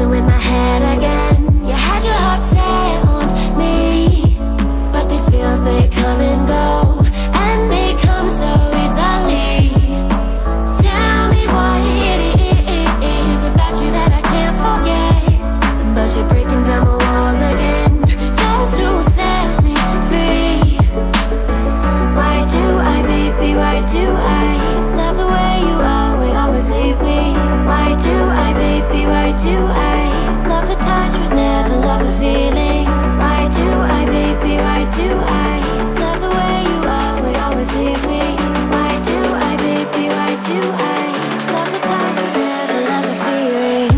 messing with my head again. You had your heart set on me, but these feels, they come and go, and they come so easily. Tell me what it is about you that I can't forget, but you're breaking down my walls again, just to set me free. Why do I, baby, why do I love the way you always leave me? Why do I, baby, why do I love the touch but never love the feeling? Why do I, baby, why do I love the way you always leave me? Why do I, baby, why do I love the touch but never love the feeling?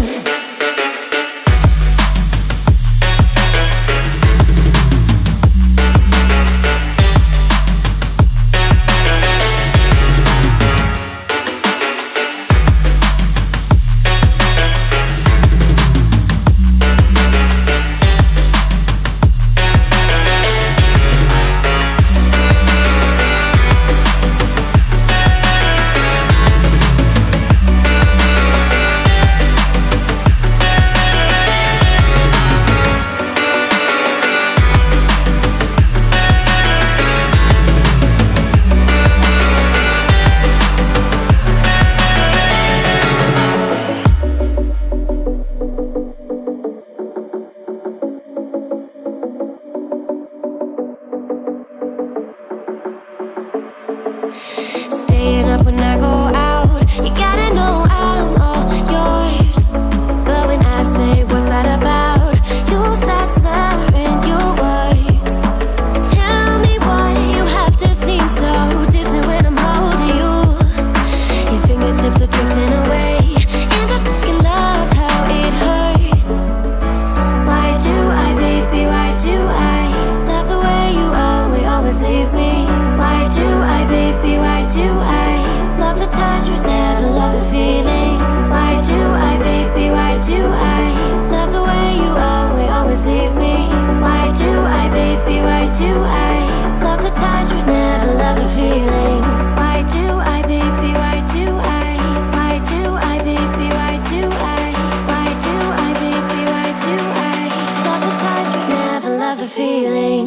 Staying up when I go out, you gotta know I'm all yours. But when I say what's that about, you start slurring your words. Tell me why you have to seem so distant when I'm holding you. Your fingertips are drifting away, and I fucking love how it hurts. Why do I, baby, why do I love the way you always leave me? Why do I, baby, why do I love the touch but never love the feeling? Why do I, baby, why do I love the way you always leave me? Why do I, baby, why do I love the touch but never love the feeling? Why do I, baby, why do I? Why do I, baby, why do I? Why do I, baby, why do I love the touch but never love the feeling?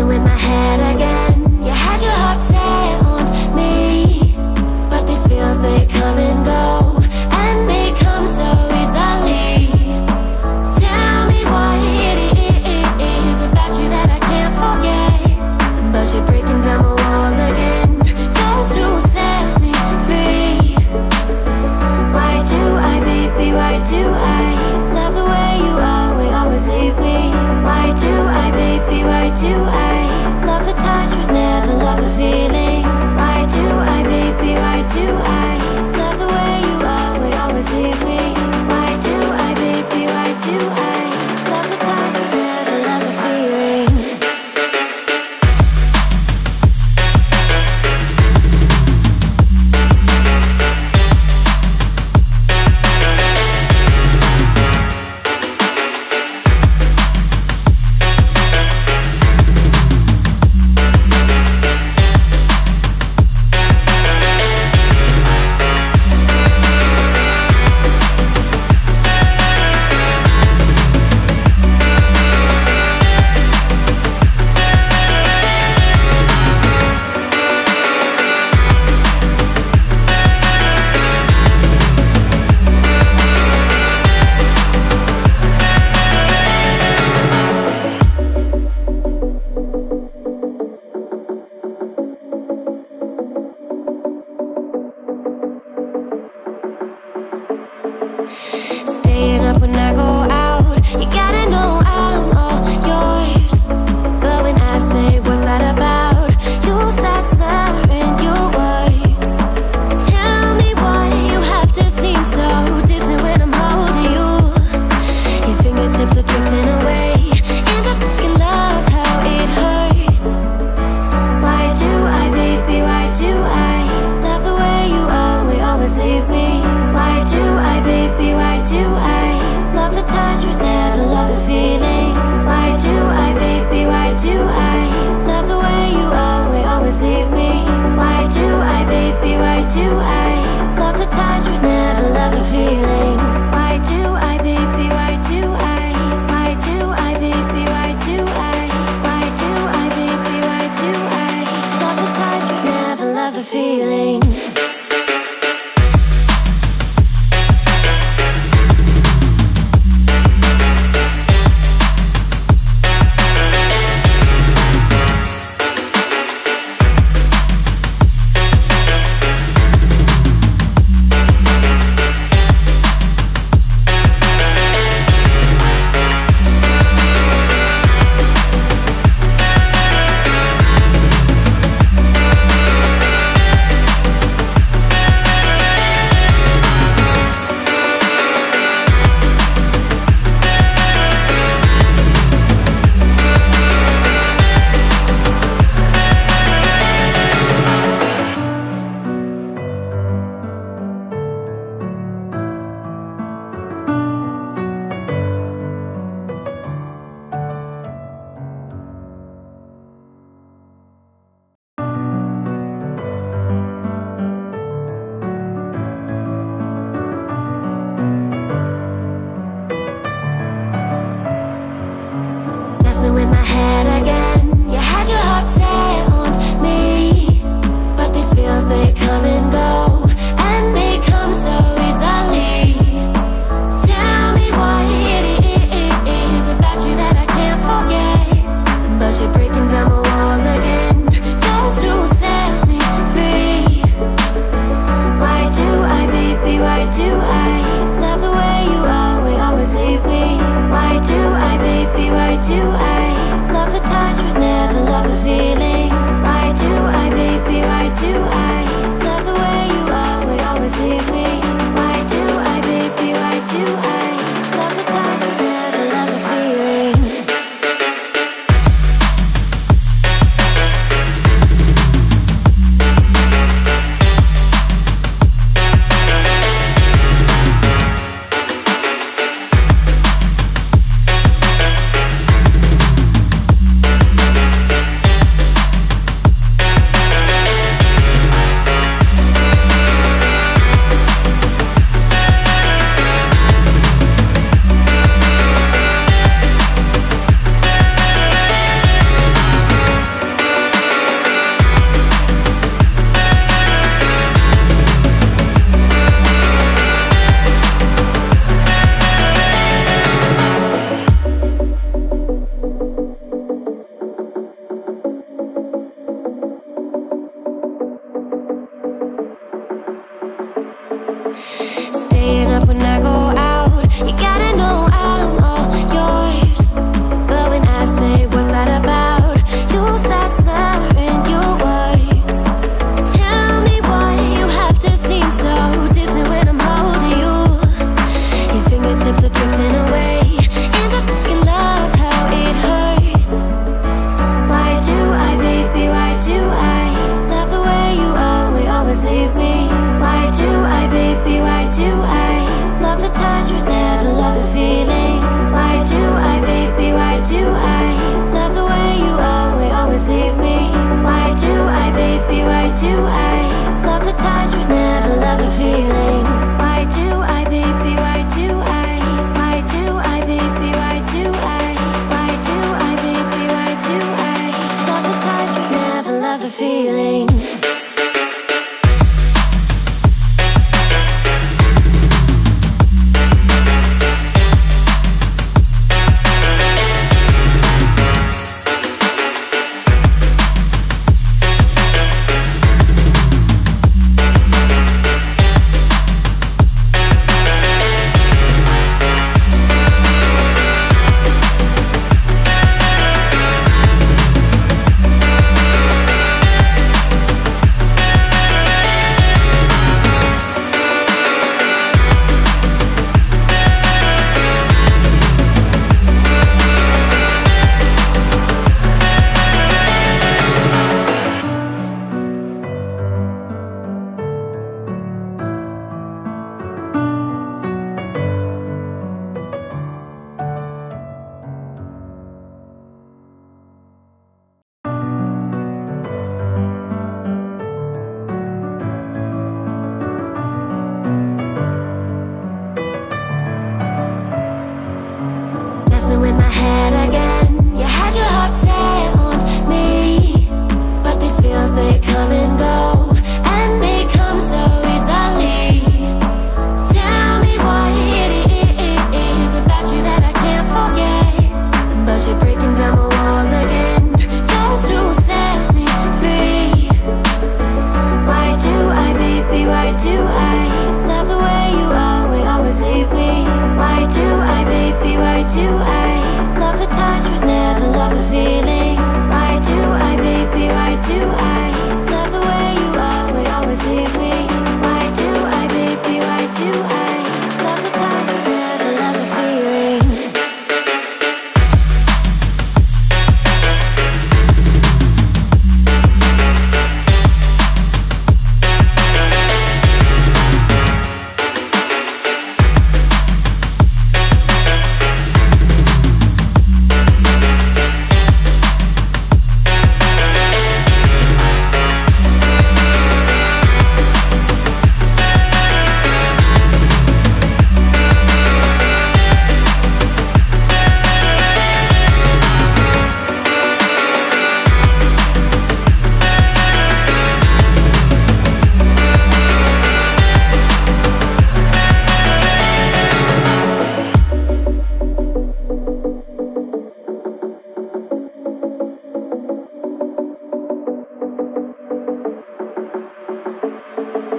With my head again, you had your heart set on me, but these feels, they come and go, and they come so easily. Tell me what it is about you that I can't forget, but you're breaking down my walls again, just to set me free. Why do I, baby, why do I love the way you always leave me? Why do I, baby, why do I love the time?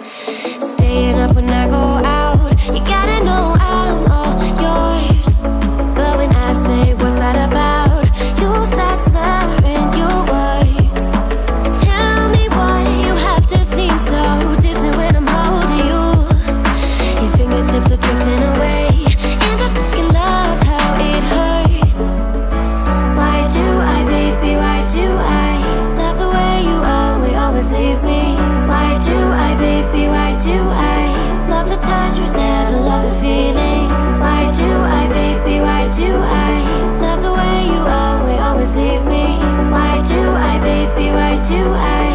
Staying up when I go out, you gotta know I'm all yours. But when I say what's that about, you start slurring your words. Tell me why you have to seem so distant when I'm holding you. Your fingertips are drifting away, and I fucking love how it hurts. Why do I, baby, why do I love the way you always leave me? Why do I, baby, why do I love the touch but never love the feeling? Why do I, baby, why do I love the way you always leave me? Why do I, baby, why do I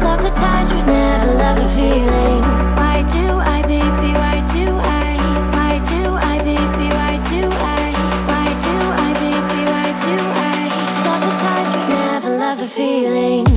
love the touch but never love the feeling? Why do I, baby, why do I? Why do I, baby, why do I? Why do I, baby, why do I love the touch but never love the feeling?